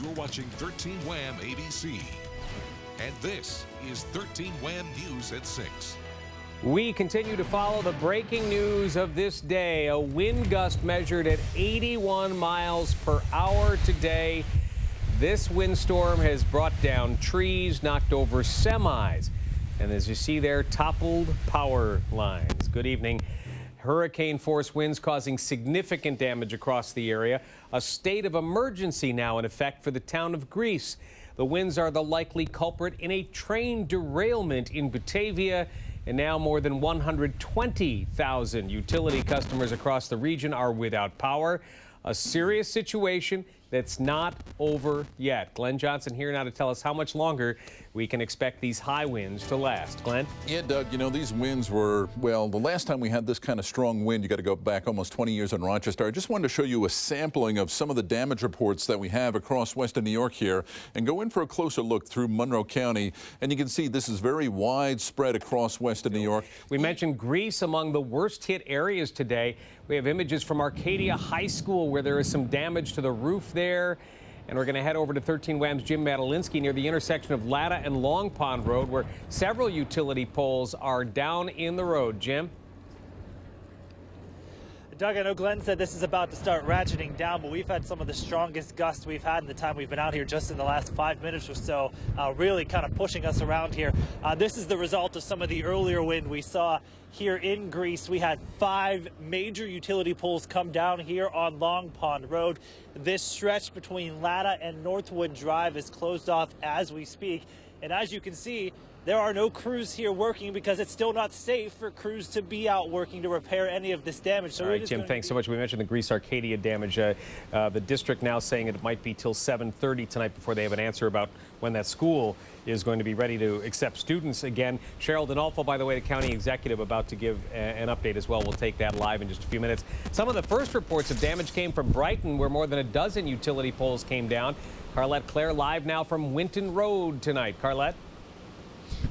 You're watching 13 Wham ABC. And this is 13 Wham News at 6. We continue to follow the breaking news of this day. A wind gust measured at 81 miles per hour today. This windstorm has brought down trees, knocked over semis, and as you see there, toppled power lines. Good evening. Hurricane-force winds causing significant damage across the area. A state of emergency now in effect for the town of Greece. The winds are the likely culprit in a train derailment in Batavia. And now more than 120,000 utility customers across the region are without power. A serious situation that's not over yet. Glenn Johnson here now to tell us how much longer we can expect these high winds to last. Glenn? Yeah, Doug, you know, these winds were, well, the last time we had this kind of strong wind, you got to go back almost 20 years in Rochester. I just wanted to show you a sampling of some of the damage reports that we have across western New York here and go in for a closer look through Monroe County. And you can see this is very widespread across western New York. We mentioned Greece among the worst hit areas today. We have images from Arcadia High School where there is some damage to the roof there. And we're going to head over to 13 Wham's Jim Madalinsky near the intersection of Latta and Long Pond Road, where several utility poles are down in the road. Jim? Doug, I know Glenn said this is about to start ratcheting down, but we've had some of the strongest gusts we've had in the time we've been out here just in the last 5 minutes or so, really kind of pushing us around here. This is the result of some of the earlier wind we saw here in Greece. We had 5 major utility poles come down here on Long Pond Road. This stretch between Latta and Northwood Drive is closed off as we speak. And as you can see, there are no crews here working because it's still not safe for crews to be out working to repair any of this damage. So all right, Jim, thanks so much. We mentioned the Greece Arcadia damage. The district now saying it might be till 7:30 tonight before they have an answer about when that school is going to be ready to accept students again. Cheryl Denolfo, by the way, the county executive, about to give an update as well. We'll take that live in just a few minutes. Some of the first reports of damage came from Brighton, where more than a dozen utility poles came down. Carlette Clare live now from Winton Road tonight. Carlette?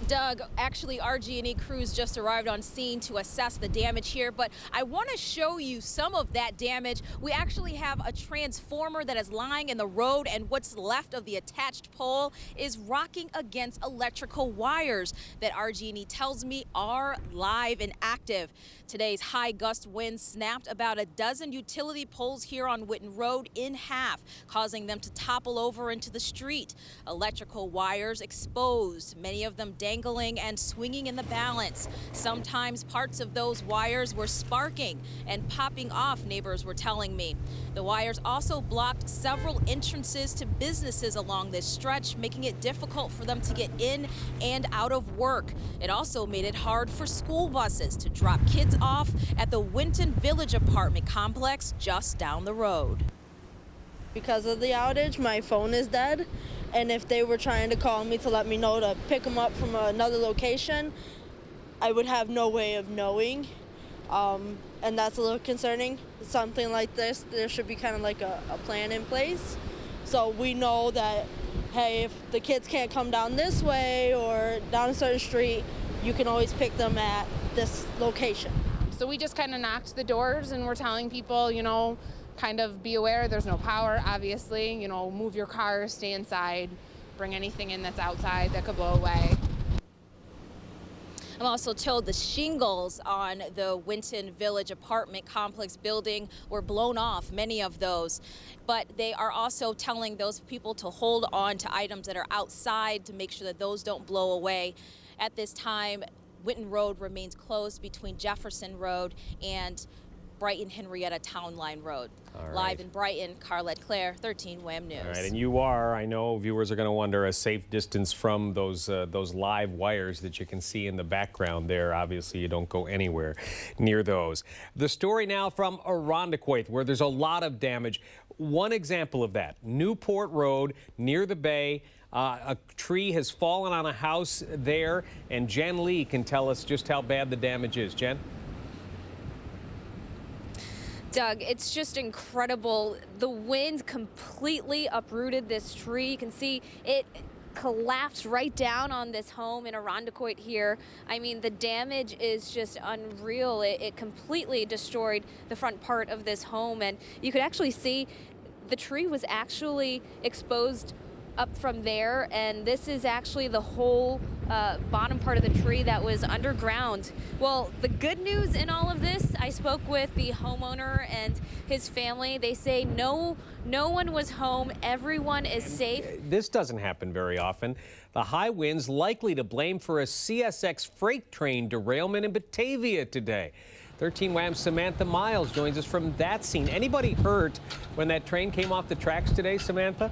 Doug, actually RG&E crews just arrived on scene to assess the damage here, but I want to show you some of that damage. We actually have a transformer that is lying in the road, and what's left of the attached pole is rocking against electrical wires that RG&E tells me are live and active. Today's high gust winds snapped about a dozen utility poles here on Winton Road in half, causing them to topple over into the street. Electrical wires exposed, many of them dangling and swinging in the balance. Sometimes parts of those wires were sparking and popping off, neighbors were telling me. The wires also blocked several entrances to businesses along this stretch, making it difficult for them to get in and out of work. It also made it hard for school buses to drop kids off at the Winton Village apartment complex just down the road. Because of the outage, my phone is dead, and if they were trying to call me to let me know to pick them up from another location, I would have no way of knowing, and that's a little concerning. Something like this, there should be kind of like a plan in place, so we know that, hey, if the kids can't come down this way or down a certain street, you can always pick them at this location. So we just kind of knocked the doors and we're telling people, you know, kind of be aware there's no power, obviously, you know, move your car, stay inside, bring anything in that's outside that could blow away. I'm also told the shingles on the Winton Village apartment complex building were blown off, many of those. But they are also telling those people to hold on to items that are outside to make sure that those don't blow away. At this time, Winton Road remains closed between Jefferson Road and Brighton Henrietta Town Line Road. Right. Live in Brighton, Carlette Clare, 13 Wham News. All right, and you are, I know viewers are going to wonder, a safe distance from those live wires that you can see in the background there. Obviously, you don't go anywhere near those. The story now from Irondequoit, where there's a lot of damage. One example of that, Newport Road near the bay. A tree has fallen on a house there, and Jen Lee can tell us just how bad the damage is. Jen? Doug, it's just incredible. The wind completely uprooted this tree. You can see it collapsed right down on this home in Irondequoit here. I mean, the damage is just unreal. It completely destroyed the front part of this home, and you could actually see the tree was actually exposed up from there, and this is actually the whole bottom part of the tree that was underground. Well, the good news in all of this, I spoke with the homeowner and his family. They say no one was home. Everyone is safe. This doesn't happen very often. The high winds likely to blame for a CSX freight train derailment in Batavia today. 13 Wham's Samantha Miles joins us from that scene. Anybody hurt when that train came off the tracks today, Samantha?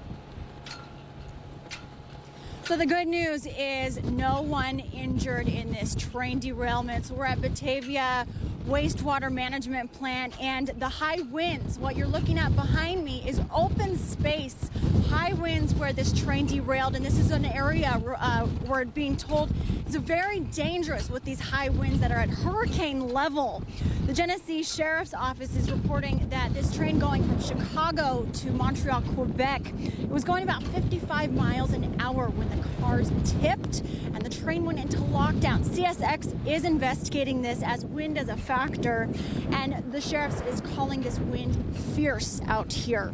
So the good news is no one injured in this train derailment. So we're at Batavia wastewater management plant, and the high winds, what you're looking at behind me is open space, high winds where this train derailed, and this is an area we're being told is very dangerous with these high winds that are at hurricane level. The Genesee Sheriff's Office is reporting that this train going from Chicago to Montreal, Quebec, it was going about 55 miles an hour when the cars tipped and the train went into lockdown. CSX is investigating this as wind as a factor, and the sheriff is calling this wind fierce out here.